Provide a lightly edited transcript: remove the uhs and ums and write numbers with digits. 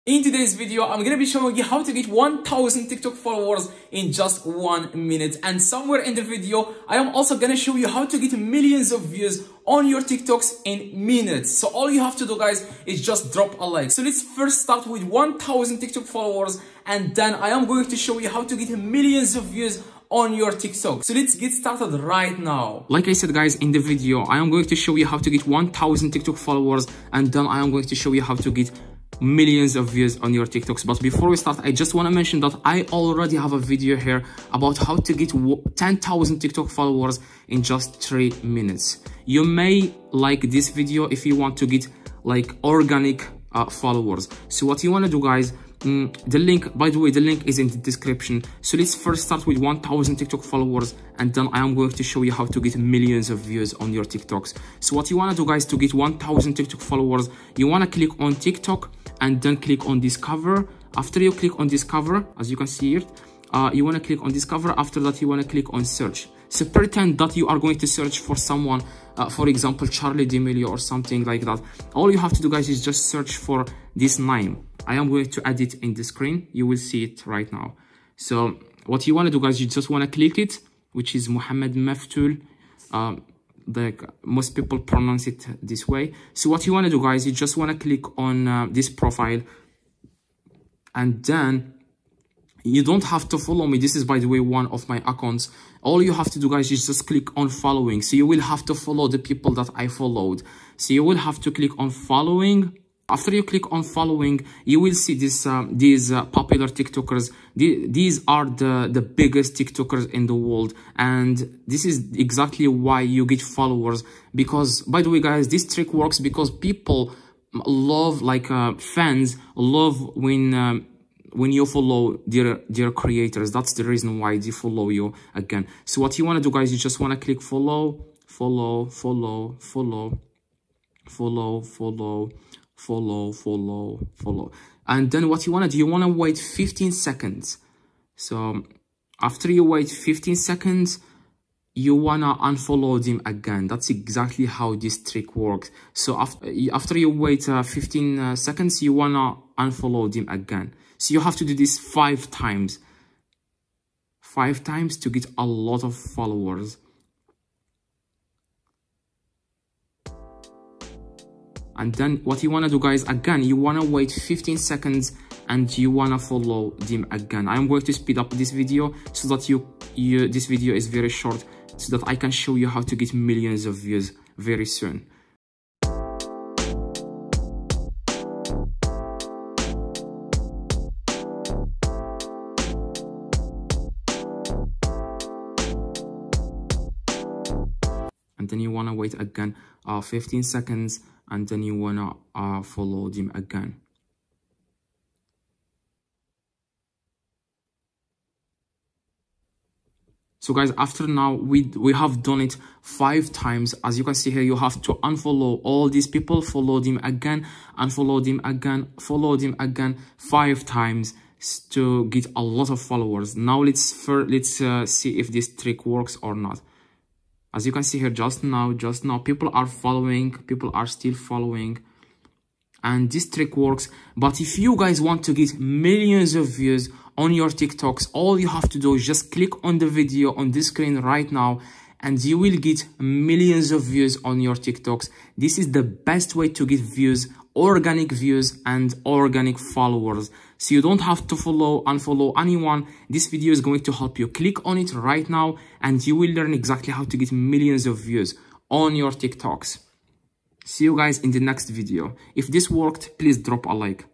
In today's video, I'm going to be showing you how to get 1000 TikTok followers in just 1 minute. And somewhere in the video, I am also going to show you how to get millions of views on your TikToks in minutes. So all you have to do, guys, is just drop a like. So let's first start with 1000 TikTok followers, and then I am going to show you how to get millions of views on your TikTok. So let's get started right now. Like I said, guys, in the video, I am going to show you how to get 1000 TikTok followers, and then I am going to show you how to get millions of views on your TikToks. But before we start, I just want to mention that I already have a video here about how to get 10,000 TikTok followers in just 3 minutes. You may like this video if you want to get like organic followers. So what you want to do, guys, the link, by the way, the link is in the description. So let's first start with 1000 TikTok followers, and then I am going to show you how to get millions of views on your TikToks. So what you want to do, guys, to get 1000 TikTok followers, you want to click on TikTok and then click on discover. After you click on discover, as you can see here, you want to click on discover. After that, you want to click on search. So pretend that you are going to search for someone, for example, Charli D'Amelio or something like that. All you have to do, guys, is just search for this name. I am going to add it in the screen. You will see it right now. So what you want to do, guys, you just want to click it, which is Mohammed Meftoul. Most people pronounce it this way. So what you want to do, guys, you just want to click on this profile, and then you don't have to follow me. This is, by the way, one of my accounts. All you have to do, guys, is just click on following. So you will have to follow the people that I followed. So you will have to click on following. After you click on following, you will see this these popular TikTokers. These are the biggest TikTokers in the world, and this is exactly why you get followers. Because, by the way, guys, this trick works because people love, like fans love when you follow their creators. That's the reason why they follow you again. So what you want to do, guys, you just want to click follow, follow, follow, follow, follow, follow, follow, follow, follow. And then what you want to do, you want to wait 15 seconds. So after you wait 15 seconds, you want to unfollow them again. That's exactly how this trick works. So after you wait 15 seconds, you want to unfollow them again. So you have to do this 5 times. 5 times to get a lot of followers. And then what you want to do, guys, again, you want to wait 15 seconds and you want to follow them again. I'm going to speed up this video so that this video is very short, so that I can show you how to get millions of views very soon. And then you want to wait again 15 seconds, and then you want to follow them again. So, guys, after now we have done it 5 times. As you can see here, you have to unfollow all these people, follow them again, unfollow them again, follow them again 5 times to get a lot of followers. Now let's see if this trick works or not. As you can see here, just now, people are following, people are still following, and this trick works. But if you guys want to get millions of views on your TikToks, all you have to do is just click on the video on this screen right now, and you will get millions of views on your TikToks. This is the best way to get views, organic views and organic followers. So you don't have to unfollow anyone. This video is going to help you. Click on it right now and you will learn exactly how to get millions of views on your TikToks. See you guys in the next video. If this worked, please drop a like.